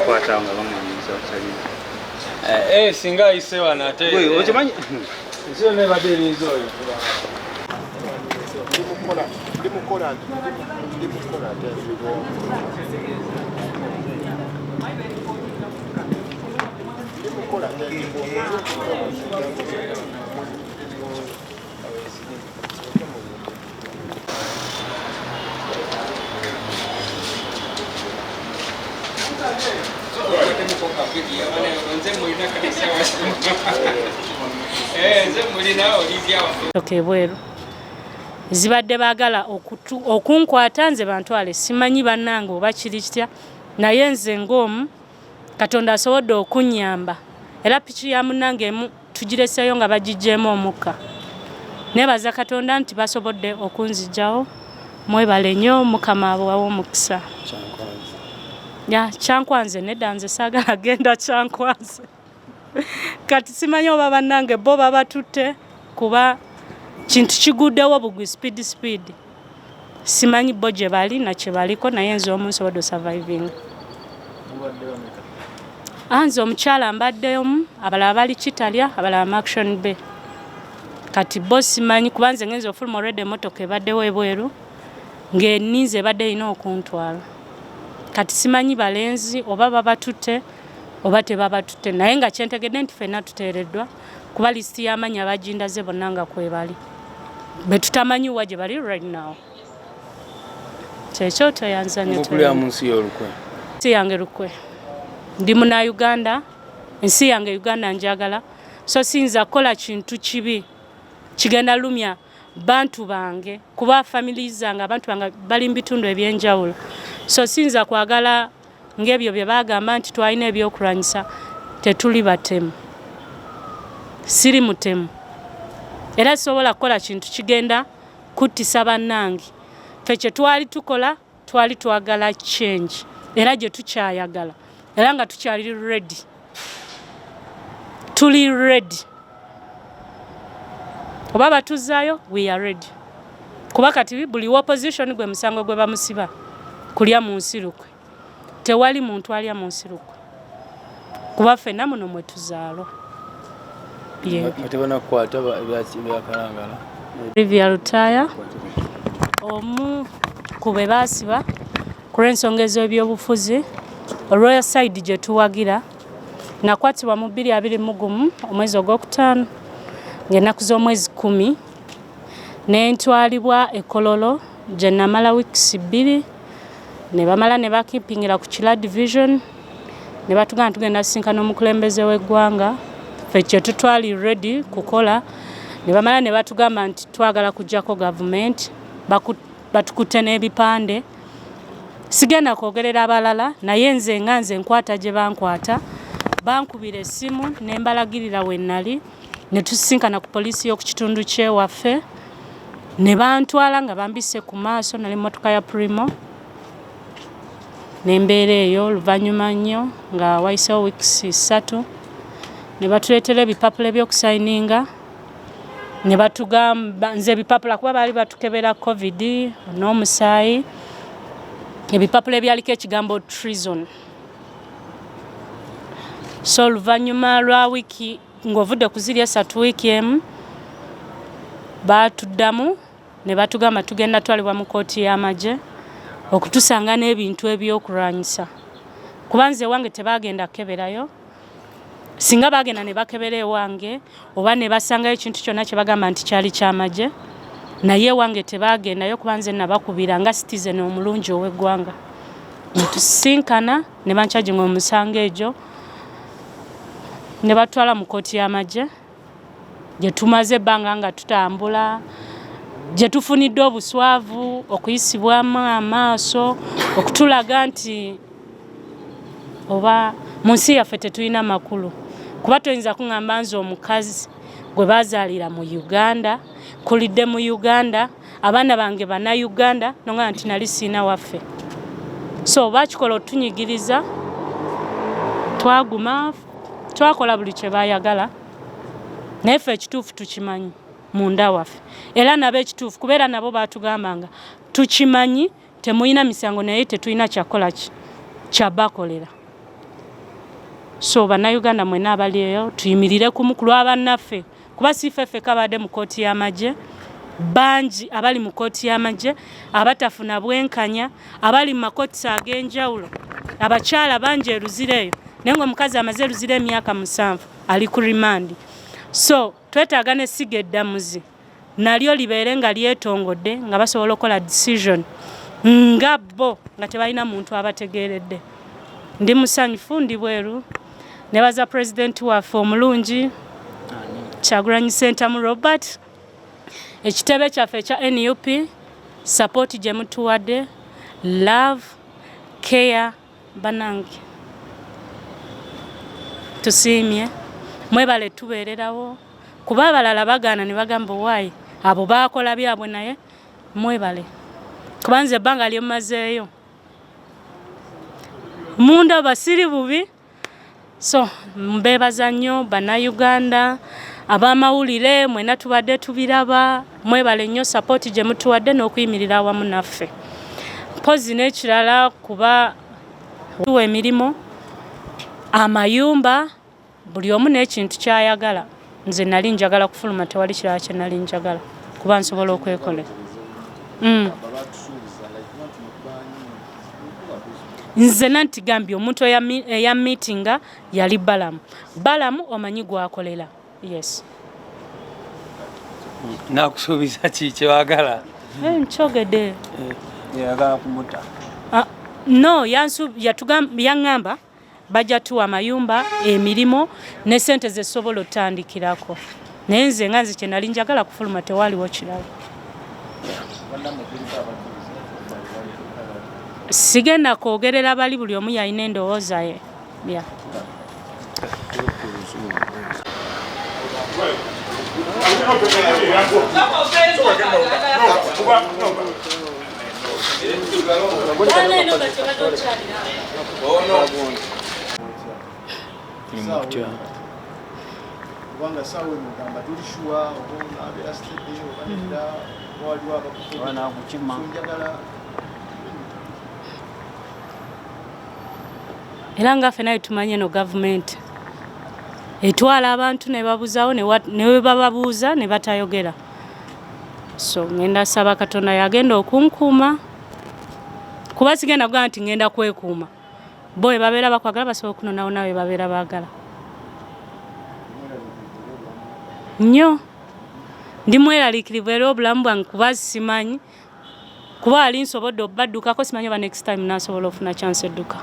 kwatanga bamanyisa okusabira singa ise wanate okimanyi sio ne badelizo ndimukola Okay, bweru zibadde baagala okunkwata nze bantwale simanyi bannange oba kiri kitya naye nze ng'omu Katonda asobodde okunyamba era piki ya munnange emu tugireseeyo nga bagigyeemu omukka nebaza Katonda nti basobodde okunzigyawo mwebale nnyo Mukama abawa omukisa ya kyankwanze nedda nze saagala genda kyankwanze kati simanyi oba bannange bo babatutte kuba kintu kiguddewo bugwi speed simanyi bo gye bali nakye baliko naye nze omu nsobodde surviving anze omukyala mbaddeyo abalala bali Kitalya abalala Action Bay kati bo simanyi kuba nze ngenze ofuluma already emmotoka ebaddewo ebweru ng'enninze ebadde erina okuntwala kati simanyi balenzi oba babatutte oba tebabatutte naye nga kyentegedde nti ffenna tuteereddwa kuba lisiti y'amanyi abagindaze bonna nga kwebali betutamanyi wa gye bali right now kyekyo toyanzanya okulya mu nsi y'olukwe nsi yange lukwe ndi muna Uganda ensi yange Uganda njagala so sinza kola kintu kibi kigenda lumya bantu bange kuba family zange abantu bange bali mu bitundu ebyenjawulo so sinza kwagala ng'ebyo bye bagamba nti twalina ebyokulwanyisa tetuli batemu siri mutemu era sobola kukola kintu kigenda kuttisa bannange ffe kye twali tukola twali twagala change era gye tukyayagala era nga tukyali ready tuli ready oba batuzaayo we are ready kuba kati buli opposition gwe musango gwe bamusiba kulya mu nsi lukwe tewali muntu alya mu nsi lukwe kuba ffenna muno mwe tuzaalwa matebana kukwata byakalangala Olivia Lutaya omu ku be baasiba ku lw'ensonga ez'ebyobufuzi Royal Side gye tuwagira nakwatibwa mu 2021 omwezi ogwokutaano ng'ennaku z'omwezi 10 n'entwalibwa Kololo gye namala weeks 2 ne bamala ne bakipingira ku Kira Division ne batugana tugenda sinkana omukulembeze w'eggwanga ffe kye tutwali ready kukola ne bamala ne batugamba nti twagala kujjako government batukutte n'ebipande sigenda kwogerera abalala naye nze nga nze nkwata gye bankwata bankubira essimu ne mbalagirira we nnali ne tusinkana ku poliisi y'oku kitundu kyewaffe ne bantwala nga bambise ku maaso nali mmotoka ya Primo n'embeera eyo luvannyuma nnyo nga wayiseewo weeks 3 ne batuleetera ebipapula by'okusayininga ne batugamba nze ebipapula kuba baali batukebera COVID n'omusaayi ebipapula ebyaliko ekigambo treason so luvannyuma lwa wiiki ng'ovudde ku ziri 3 wiiki emu batuddamu ne batugamba tugenda twalibwa mu kooti y'amagye okutusanga n'ebintu ebyokulwanyisa kuba nze wange tebagenda keberayo singa bagenda ne bakebera ewange oba ne basangayo ekintu kyonna kye bagamba nti kyali ky'amagye naye wange tebagendayo kuba nze nabakubira nga citizen omulungi ow'eggwanga ne tusinkana ne bancaginga omusango egyo ne batwala mu kooti y'amagye gye tumaze ebbanga nga tutambula gye tufunidde obuswavu okuyisibwamu amaaso okutulaga nti oba mu nsi yaffe tetulina makulu kuba toyinza kuŋŋamba nze omukazi gwe bazaalira mu Uganda kulidde mu Uganda abaana bange bana Uganda nonga nti nali siina waffe so bakikola otunyigiriza twaguma twakola buli kye bayagala naye ffe ekituufu tukimanyi munda waffe era nabo ekituufu kubeera nabo batugambanga tukimanyi temuyina misango naye tetulina kyakola ki kyabakolera. So bannayuganda mwena abali eyo tuyimirire kumu ku lw'abannaffe kuba si ffeffe kabadde mu kkooti y'amagye bangi abali mu kkooti y'amagye abatafuna bwenkanya abali mu makooti ag'enjawulo abakyala bangi eruzira eyo naye ng'omukazi amaze eruzira emyaka 7 ali ku rimandi. So twetaaga n'essiga eddamuzi nalyo libeere nga lyetongodde nga basobola okukola decision nga bo nga tebalina muntu abategeeredde. Ndi musanyufu ndi bweru nebaza pulezidenti waffe omulungi Kyagulanyi Ssentamu Robert ekitebe kyaffe ekya NUP support gye mutuwadde love care banange tusiimye mwebale tubeererawo kuba abalala bagaana ne bagamba waayi abo baakola byabwe naye mwebale kuba nze ebbanga lyemmazeeyo munda basiri bubi. So mbeebaza nnyo bannayuganda ab'amawulire mwena tubadde tubiraba mwebale nnyo support gye mutuwadde n'okuyimirira awamu naffe. Mpozi n'ekirala kuba tuwa emirimu amayumba buli omu n'ekintu kyayagala. Nze nali njagala kufuluma tewali kirala kye nali njagala kuba nsobola okwekolera. Nze nanti gambye omuntu eya meetinga yali Balamu omanyi gwakolera. Yes. Nakusuubiza ki kyewagala? Nkyogedde. Yagala kumuta. No, yaŋŋamba bajja tuwa amayumba emirimu ne ssente ze sobola otandikirako. Naye nze nga nze kye nali njagala kufuluma tewaliwo kirala. Sigenda kwogerera bali buli omu yalina endowooza ye. Kubanga sawe mugamba tulishuwa obunabera stedi obanira waliwo Wana kukima. Era nga ffe naye tumanye no gavumenti etwala abantu ne babuzawo ne bababuuza ne batayogera. So ngenda saba Katonda yagenda okunkuuma kuba sigenda kugamba nti ngenda kwekuuma bo babeera bakwagala basobola okunonawo nawe babeera baagala nnyo. Ndi mweraliikirivu era obulamu bwange kuba simanyi kuba ali nsobodde obaddukako simanyi oba next time nasobola ofuna chance edduka.